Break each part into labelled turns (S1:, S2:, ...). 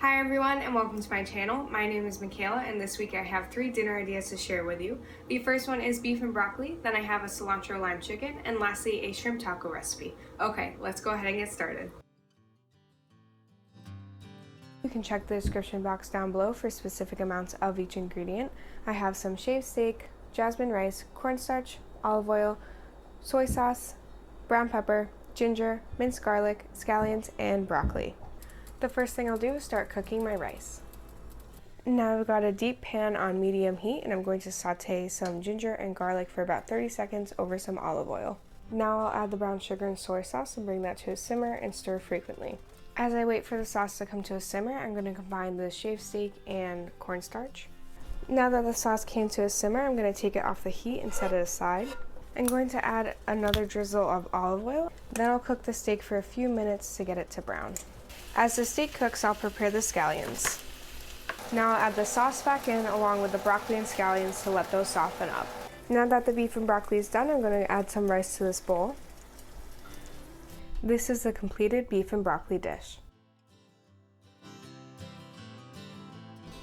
S1: Hi everyone and welcome to my channel. My name is Mikayla and this week I have 3 dinner ideas to share with you. The first one is beef and broccoli, then I have a cilantro-lime chicken, and lastly a shrimp taco recipe. Okay, let's go ahead and get started. You can check the description box down below for specific amounts of each ingredient. I have some shaved steak, jasmine rice, cornstarch, olive oil, soy sauce, brown pepper, ginger, minced garlic, scallions, and broccoli. The first thing I'll do is start cooking my rice. Now I've got a deep pan on medium heat and I'm going to saute some ginger and garlic for about 30 seconds over some olive oil. Now I'll add the brown sugar and soy sauce and bring that to a simmer and stir frequently. As I wait for the sauce to come to a simmer, I'm going to combine the shaved steak and cornstarch. Now that the sauce came to a simmer, I'm going to take it off the heat and set it aside. I'm going to add another drizzle of olive oil. Then I'll cook the steak for a few minutes to get it to brown. As the steak cooks, I'll prepare the scallions. Now I'll add the sauce back in along with the broccoli and scallions to let those soften up. Now that the beef and broccoli is done, I'm going to add some rice to this bowl. This is the completed beef and broccoli dish.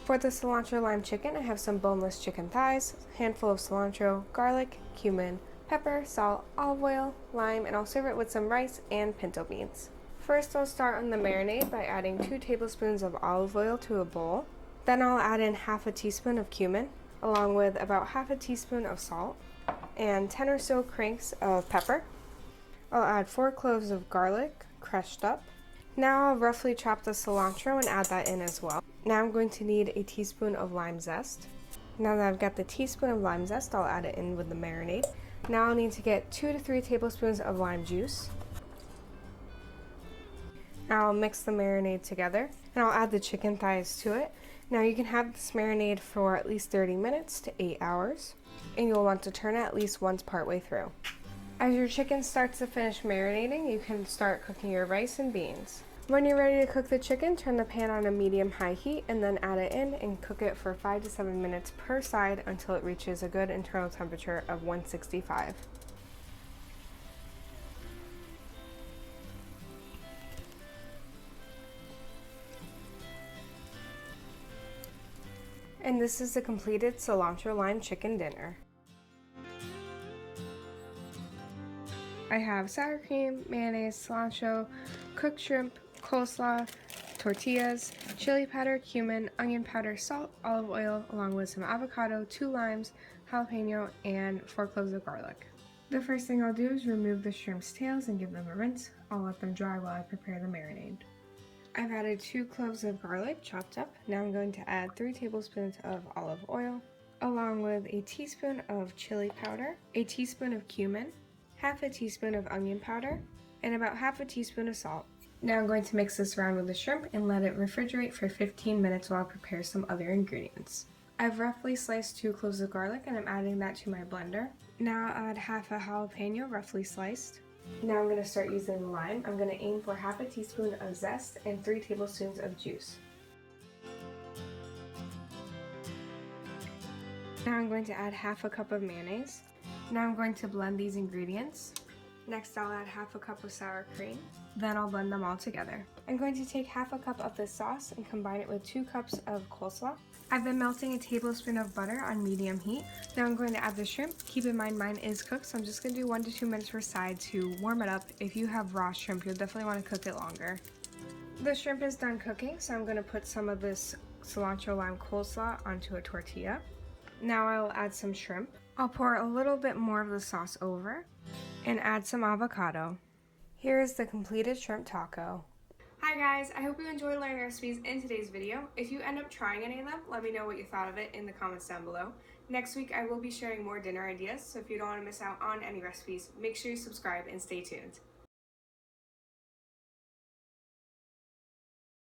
S1: For the cilantro-lime chicken, I have some boneless chicken thighs, a handful of cilantro, garlic, cumin, pepper, salt, olive oil, lime, and I'll serve it with some rice and pinto beans. First, I'll start on the marinade by adding 2 tablespoons of olive oil to a bowl. Then I'll add in half a teaspoon of cumin, along with about half a teaspoon of salt, and 10 or so cranks of pepper. I'll add 4 cloves of garlic, crushed up. Now I'll roughly chop the cilantro and add that in as well. Now I'm going to need a teaspoon of lime zest. Now that I've got the teaspoon of lime zest, I'll add it in with the marinade. Now I'll need to get 2 to 3 tablespoons of lime juice. Now I'll mix the marinade together and I'll add the chicken thighs to it. Now you can have this marinade for at least 30 minutes to 8 hours and you'll want to turn it at least once partway through. As your chicken starts to finish marinating, you can start cooking your rice and beans. When you're ready to cook the chicken, turn the pan on a medium-high heat and then add it in and cook it for 5 to 7 minutes per side until it reaches a good internal temperature of 165. And this is the completed cilantro-lime chicken dinner. I have sour cream, mayonnaise, cilantro, cooked shrimp, coleslaw, tortillas, chili powder, cumin, onion powder, salt, olive oil, along with some avocado, 2 limes, jalapeno, and 4 cloves of garlic. The first thing I'll do is remove the shrimp's tails and give them a rinse. I'll let them dry while I prepare the marinade. I've added 2 cloves of garlic chopped up. Now I'm going to add 3 tablespoons of olive oil, along with a teaspoon of chili powder, a teaspoon of cumin, half a teaspoon of onion powder, and about half a teaspoon of salt. Now I'm going to mix this around with the shrimp and let it refrigerate for 15 minutes while I prepare some other ingredients. I've roughly sliced 2 cloves of garlic and I'm adding that to my blender. Now I'll add half a jalapeno roughly sliced. Now I'm going to start using the lime. I'm going to aim for half a teaspoon of zest and 3 tablespoons of juice. Now I'm going to add half a cup of mayonnaise. Now I'm going to blend these ingredients. Next I'll add half a cup of sour cream. Then I'll blend them all together. I'm going to take half a cup of this sauce and combine it with 2 cups of coleslaw. I've been melting a tablespoon of butter on medium heat. Now I'm going to add the shrimp. Keep in mind mine is cooked, so I'm just going to do 1 to 2 minutes per side to warm it up. If you have raw shrimp, you'll definitely want to cook it longer. The shrimp is done cooking, so I'm going to put some of this cilantro lime coleslaw onto a tortilla. Now I'll add some shrimp. I'll pour a little bit more of the sauce over and add some avocado. Here is the completed shrimp taco. Hi guys, I hope you enjoyed learning recipes in today's video. If you end up trying any of them, let me know what you thought of it in the comments down below. Next week I will be sharing more dinner ideas, so if you don't want to miss out on any recipes, make sure you subscribe and stay tuned.